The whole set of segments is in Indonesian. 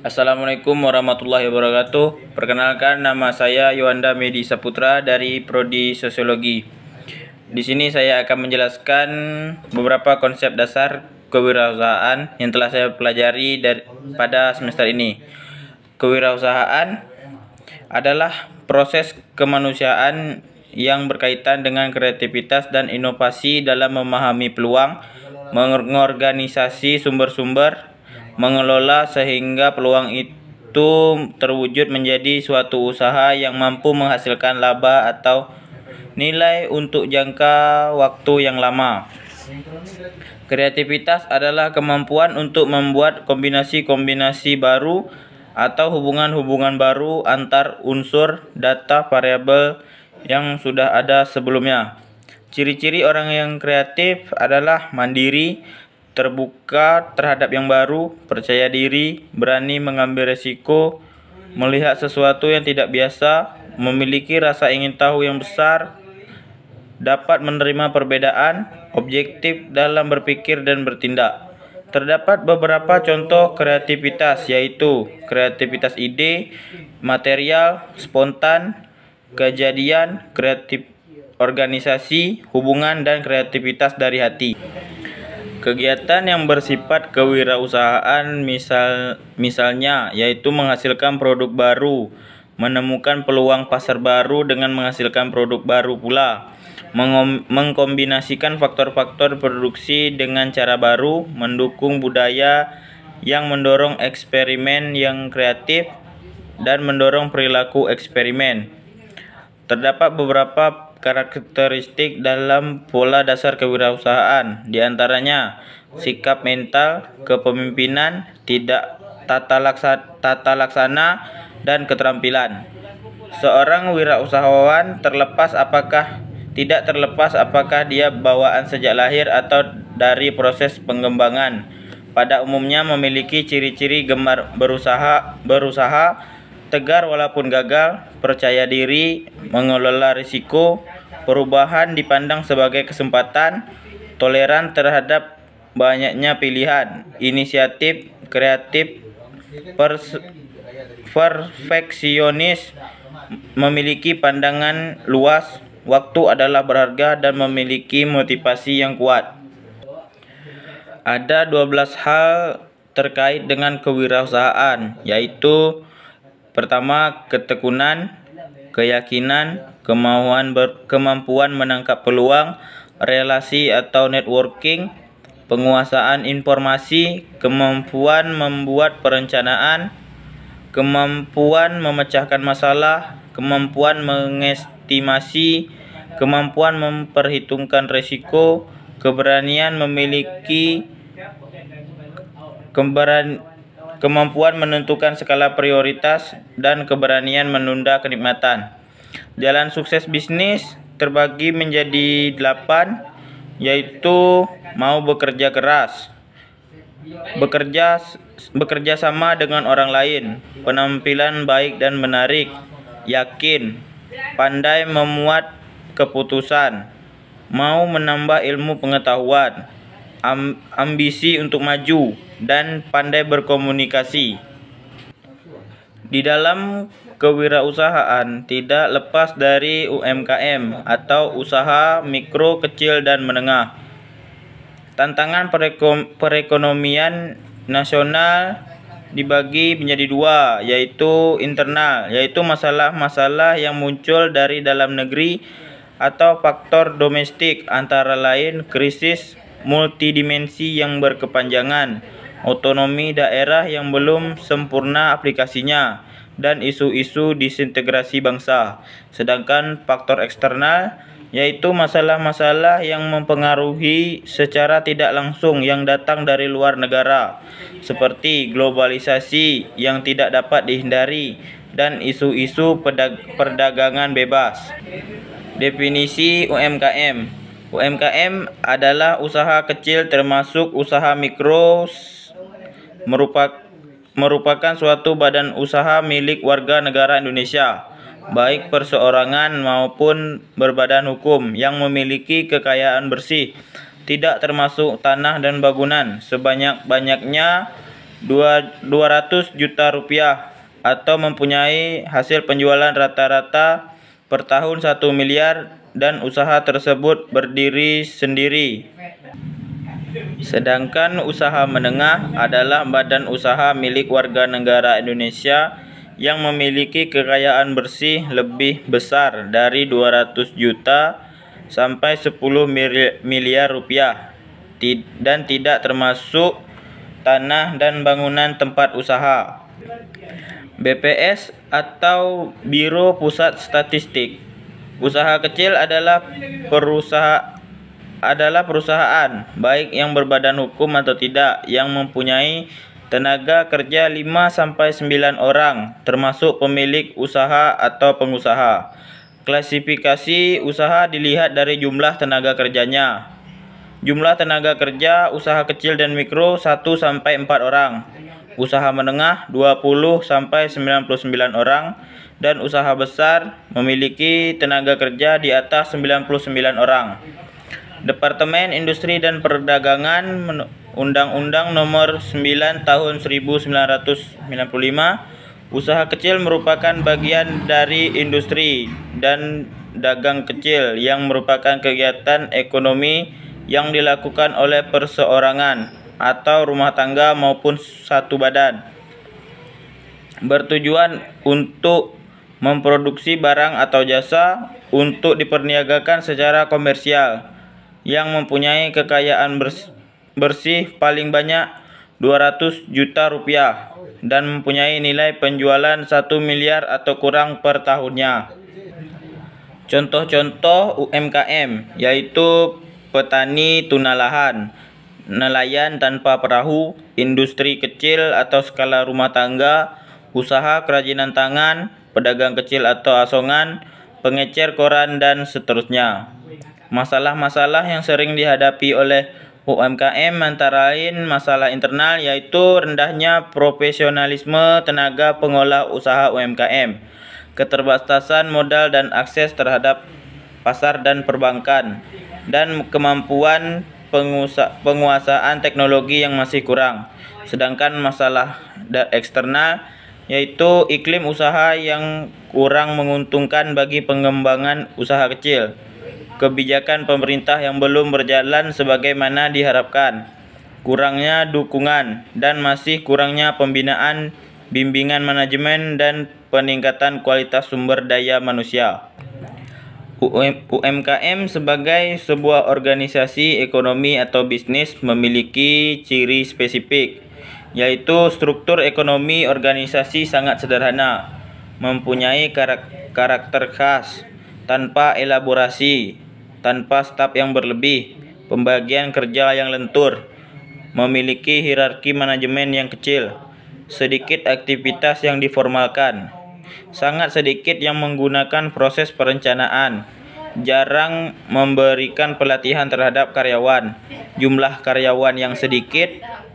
Assalamualaikum warahmatullahi wabarakatuh. Perkenalkan, nama saya Yuanda Medi Saputra dari Prodi Sosiologi. Di sini saya akan menjelaskan beberapa konsep dasar kewirausahaan yang telah saya pelajari pada semester ini. Kewirausahaan adalah proses kemanusiaan yang berkaitan dengan kreativitas dan inovasi dalam memahami peluang, mengorganisasi sumber-sumber, mengelola sehingga peluang itu terwujud menjadi suatu usaha yang mampu menghasilkan laba atau nilai untuk jangka waktu yang lama. Kreativitas adalah kemampuan untuk membuat kombinasi-kombinasi baru atau hubungan-hubungan baru antar unsur data variabel yang sudah ada sebelumnya. Ciri-ciri orang yang kreatif adalah mandiri, terbuka terhadap yang baru, percaya diri, berani mengambil risiko, melihat sesuatu yang tidak biasa, memiliki rasa ingin tahu yang besar, dapat menerima perbedaan, objektif dalam berpikir dan bertindak. Terdapat beberapa contoh kreativitas, yaitu kreativitas ide, material, spontan, kejadian, kreatif organisasi, hubungan, dan kreativitas dari hati. Kegiatan yang bersifat kewirausahaan misalnya yaitu menghasilkan produk baru, menemukan peluang pasar baru dengan menghasilkan produk baru pula, mengkombinasikan faktor-faktor produksi dengan cara baru, mendukung budaya yang mendorong eksperimen yang kreatif, dan mendorong perilaku eksperimen. Terdapat beberapa karakteristik dalam pola dasar kewirausahaan, diantaranya sikap mental, kepemimpinan, tata laksana, dan keterampilan. Seorang wirausahawan tidak terlepas apakah dia bawaan sejak lahir atau dari proses pengembangan. Pada umumnya memiliki ciri-ciri gemar berusaha, tegar walaupun gagal, percaya diri, mengelola risiko, perubahan dipandang sebagai kesempatan, toleran terhadap banyaknya pilihan, inisiatif, kreatif, perfeksionis, memiliki pandangan luas, waktu adalah berharga, dan memiliki motivasi yang kuat. Ada 12 hal terkait dengan kewirausahaan, yaitu pertama, ketekunan, keyakinan, kemampuan menangkap peluang, relasi atau networking, penguasaan informasi, kemampuan membuat perencanaan, kemampuan memecahkan masalah, kemampuan mengestimasi, kemampuan memperhitungkan risiko, kemampuan menentukan skala prioritas, dan keberanian menunda kenikmatan. Jalan sukses bisnis terbagi menjadi 8, yaitu mau bekerja keras, bekerja sama dengan orang lain, penampilan baik dan menarik, yakin, pandai memuat keputusan, mau menambah ilmu pengetahuan, ambisi untuk maju, dan pandai berkomunikasi. Di dalam kewirausahaan tidak lepas dari UMKM atau usaha mikro, kecil, dan menengah. Tantangan perekonomian nasional dibagi menjadi 2, yaitu internal, yaitu masalah-masalah yang muncul dari dalam negeri atau faktor domestik, antara lain krisis multidimensi yang berkepanjangan, otonomi daerah yang belum sempurna aplikasinya, dan isu-isu disintegrasi bangsa. Sedangkan faktor eksternal yaitu masalah-masalah yang mempengaruhi secara tidak langsung yang datang dari luar negara, seperti globalisasi yang tidak dapat dihindari dan isu-isu perdagangan bebas. Definisi UMKM. UMKM adalah usaha kecil termasuk usaha mikro, merupakan suatu badan usaha milik warga negara Indonesia, baik perseorangan maupun berbadan hukum, yang memiliki kekayaan bersih, tidak termasuk tanah dan bangunan, sebanyak-banyaknya 200 juta rupiah atau mempunyai hasil penjualan rata-rata per tahun 1 miliar dan usaha tersebut berdiri sendiri. Sedangkan usaha menengah adalah badan usaha milik warga negara Indonesia yang memiliki kekayaan bersih lebih besar dari 200 juta sampai 10 miliar rupiah dan tidak termasuk tanah dan bangunan tempat usaha. BPS atau Biro Pusat Statistik. Usaha kecil adalah perusahaan baik yang berbadan hukum atau tidak yang mempunyai tenaga kerja 5-9 orang termasuk pemilik usaha atau pengusaha. Klasifikasi usaha dilihat dari jumlah tenaga kerjanya. Jumlah tenaga kerja usaha kecil dan mikro 1-4 orang. Usaha menengah 20-99 orang dan usaha besar memiliki tenaga kerja di atas 99 orang. Departemen Industri dan Perdagangan Undang-Undang Nomor 9 Tahun 1995, usaha kecil merupakan bagian dari industri dan dagang kecil yang merupakan kegiatan ekonomi yang dilakukan oleh perseorangan atau rumah tangga maupun satu badan, bertujuan untuk memproduksi barang atau jasa untuk diperniagakan secara komersial, yang mempunyai kekayaan bersih paling banyak 200 juta rupiah dan mempunyai nilai penjualan 1 miliar atau kurang per tahunnya. Contoh-contoh UMKM yaitu petani tuna lahan, nelayan tanpa perahu, industri kecil atau skala rumah tangga, usaha kerajinan tangan, pedagang kecil atau asongan, pengecer koran, dan seterusnya. Masalah-masalah yang sering dihadapi oleh UMKM antara lain masalah internal yaitu rendahnya profesionalisme tenaga pengolah usaha UMKM, keterbatasan modal dan akses terhadap pasar dan perbankan, dan kemampuan penguasaan teknologi yang masih kurang. Sedangkan masalah eksternal yaitu iklim usaha yang kurang menguntungkan bagi pengembangan usaha kecil, kebijakan pemerintah yang belum berjalan sebagaimana diharapkan, kurangnya dukungan, dan masih kurangnya pembinaan, bimbingan manajemen, dan peningkatan kualitas sumber daya manusia. UMKM sebagai sebuah organisasi ekonomi atau bisnis memiliki ciri spesifik, yaitu struktur ekonomi organisasi sangat sederhana, mempunyai karakter khas, tanpa elaborasi, tanpa staf yang berlebih, pembagian kerja yang lentur, memiliki hierarki manajemen yang kecil, sedikit aktivitas yang diformalkan, sangat sedikit yang menggunakan proses perencanaan, jarang memberikan pelatihan terhadap karyawan, jumlah karyawan yang sedikit,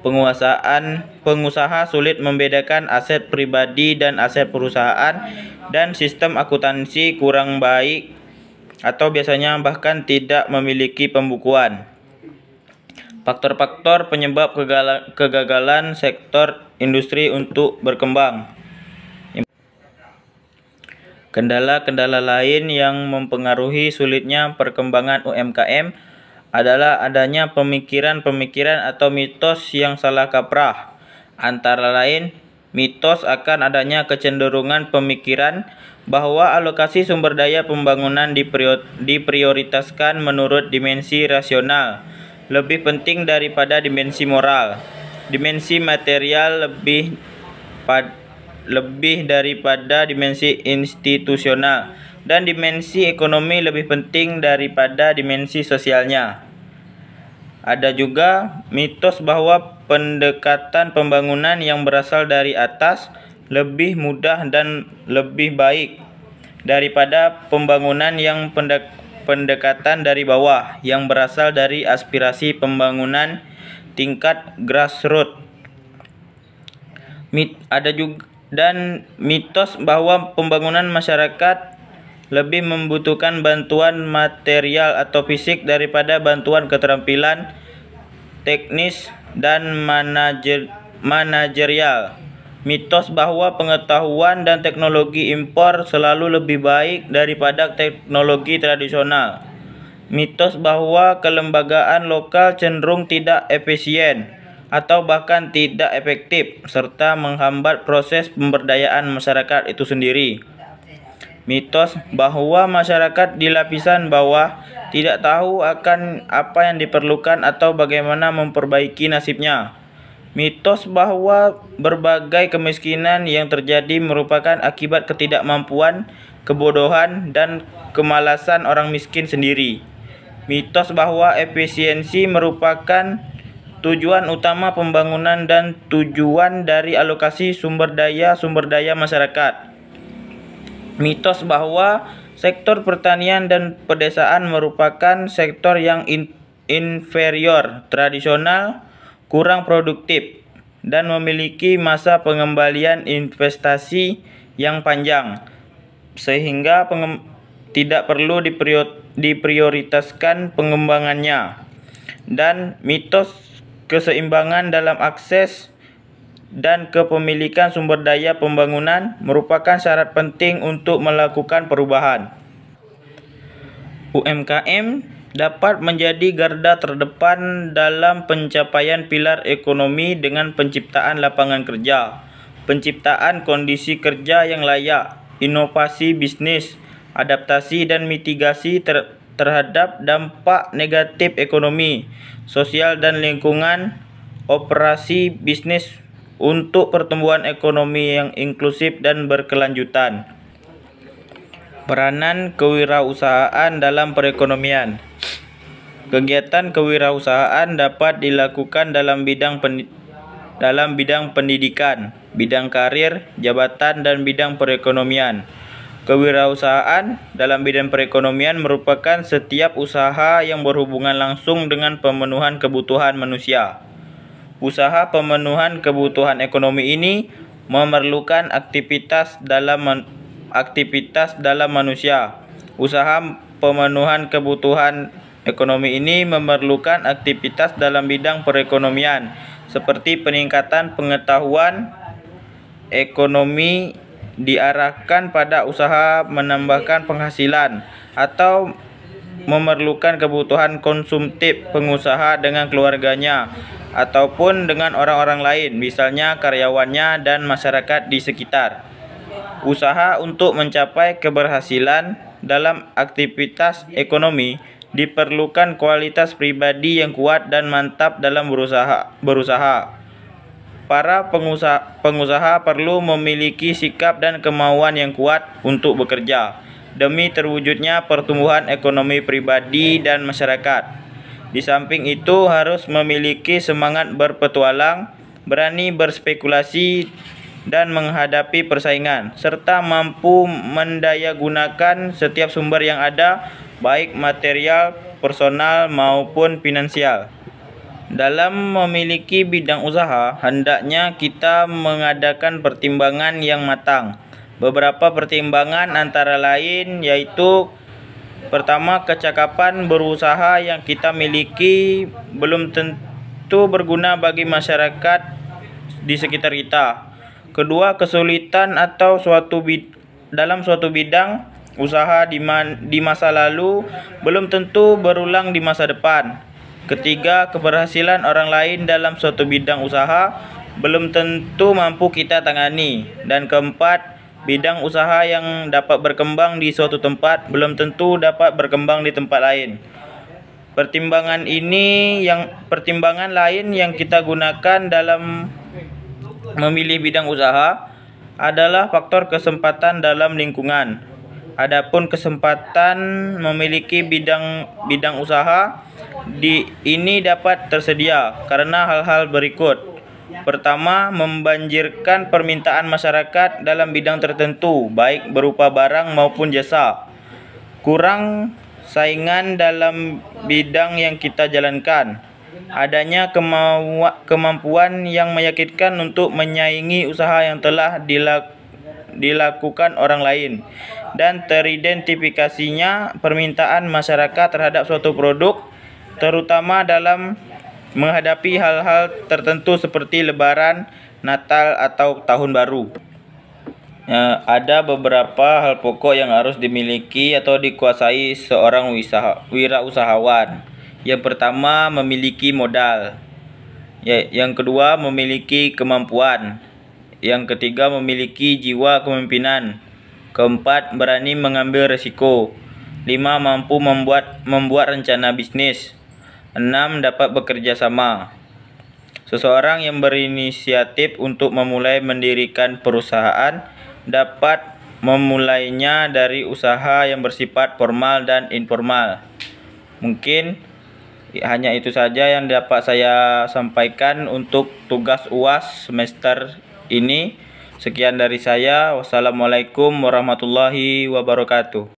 pengusaha sulit membedakan aset pribadi dan aset perusahaan, dan sistem akuntansi kurang baik atau biasanya bahkan tidak memiliki pembukuan. Faktor-faktor penyebab kegagalan sektor industri untuk berkembang. Kendala-kendala lain yang mempengaruhi sulitnya perkembangan UMKM adalah adanya pemikiran-pemikiran atau mitos yang salah kaprah. Antara lain, mitos akan adanya kecenderungan pemikiran bahwa alokasi sumber daya pembangunan diprioritaskan menurut dimensi rasional, lebih penting daripada dimensi moral, dimensi material lebih daripada dimensi institusional, dan dimensi ekonomi lebih penting daripada dimensi sosialnya. Ada juga mitos bahwa pendekatan pembangunan yang berasal dari atas lebih mudah dan lebih baik daripada pembangunan yang pendekatan dari bawah yang berasal dari aspirasi pembangunan tingkat grassroots. Ada juga dan mitos bahwa pembangunan masyarakat lebih membutuhkan bantuan material atau fisik daripada bantuan keterampilan teknis dan manajerial. Mitos bahwa pengetahuan dan teknologi impor selalu lebih baik daripada teknologi tradisional. Mitos bahwa kelembagaan lokal cenderung tidak efisien atau bahkan tidak efektif serta menghambat proses pemberdayaan masyarakat itu sendiri. Mitos bahwa masyarakat di lapisan bawah tidak tahu akan apa yang diperlukan atau bagaimana memperbaiki nasibnya. Mitos bahwa berbagai kemiskinan yang terjadi merupakan akibat ketidakmampuan, kebodohan, dan kemalasan orang miskin sendiri. Mitos bahwa efisiensi merupakan tujuan utama pembangunan dan tujuan dari alokasi sumber daya masyarakat. Mitos bahwa sektor pertanian dan pedesaan merupakan sektor yang inferior, tradisional, kurang produktif, dan memiliki masa pengembalian investasi yang panjang, sehingga tidak perlu diprioritaskan pengembangannya. Dan mitos keseimbangan dalam akses dan kepemilikan sumber daya pembangunan merupakan syarat penting untuk melakukan perubahan. UMKM dapat menjadi garda terdepan dalam pencapaian pilar ekonomi dengan penciptaan lapangan kerja, penciptaan kondisi kerja yang layak, inovasi bisnis, adaptasi dan mitigasi terhadap dampak negatif ekonomi, sosial dan lingkungan, operasi bisnis untuk pertumbuhan ekonomi yang inklusif dan berkelanjutan. Peranan kewirausahaan dalam perekonomian. Kegiatan kewirausahaan dapat dilakukan dalam bidang pendidikan, bidang karir, jabatan, dan bidang perekonomian. Kewirausahaan dalam bidang perekonomian merupakan setiap usaha yang berhubungan langsung dengan pemenuhan kebutuhan manusia. Usaha pemenuhan kebutuhan ekonomi ini memerlukan aktivitas dalam manusia. Usaha pemenuhan kebutuhan ekonomi ini memerlukan aktivitas dalam bidang perekonomian, seperti peningkatan pengetahuan ekonomi diarahkan pada usaha menambahkan penghasilan, atau memerlukan kebutuhan konsumtif pengusaha dengan keluarganya ataupun dengan orang-orang lain, misalnya karyawannya dan masyarakat di sekitar. Usaha untuk mencapai keberhasilan dalam aktivitas ekonomi diperlukan kualitas pribadi yang kuat dan mantap dalam berusaha. Para pengusaha perlu memiliki sikap dan kemauan yang kuat untuk bekerja demi terwujudnya pertumbuhan ekonomi pribadi dan masyarakat. Di samping itu, harus memiliki semangat berpetualang, berani berspekulasi dan menghadapi persaingan, serta mampu mendayagunakan setiap sumber yang ada, baik material, personal, maupun finansial. Dalam memiliki bidang usaha, hendaknya kita mengadakan pertimbangan yang matang. Beberapa pertimbangan antara lain yaitu: pertama, kecakapan berusaha yang kita miliki belum tentu berguna bagi masyarakat di sekitar kita. Kedua, kesulitan atau dalam suatu bidang usaha di masa lalu belum tentu berulang di masa depan. Ketiga, keberhasilan orang lain dalam suatu bidang usaha belum tentu mampu kita tangani. Dan keempat, bidang usaha yang dapat berkembang di suatu tempat belum tentu dapat berkembang di tempat lain. Pertimbangan lain yang kita gunakan dalam memilih bidang usaha adalah faktor kesempatan dalam lingkungan. Adapun kesempatan memiliki bidang usaha ini dapat tersedia karena hal-hal berikut. Pertama, membanjirkan permintaan masyarakat dalam bidang tertentu, baik berupa barang maupun jasa. Kurang saingan dalam bidang yang kita jalankan. Adanya kemampuan yang meyakinkan untuk menyaingi usaha yang telah dilakukan orang lain. Dan teridentifikasinya permintaan masyarakat terhadap suatu produk, terutama dalam menghadapi hal-hal tertentu seperti Lebaran, Natal, atau Tahun Baru. Ada beberapa hal pokok yang harus dimiliki atau dikuasai seorang wirausahawan. Yang pertama, memiliki modal. Yang kedua, memiliki kemampuan. Yang ketiga, memiliki jiwa kepemimpinan. Keempat, berani mengambil resiko. 5, mampu membuat rencana bisnis. 6, dapat bekerja sama. Seseorang yang berinisiatif untuk mendirikan perusahaan dapat memulainya dari usaha yang bersifat formal dan informal. Mungkin hanya itu saja yang dapat saya sampaikan untuk tugas UAS semester ini. Sekian dari saya. Wassalamualaikum warahmatullahi wabarakatuh.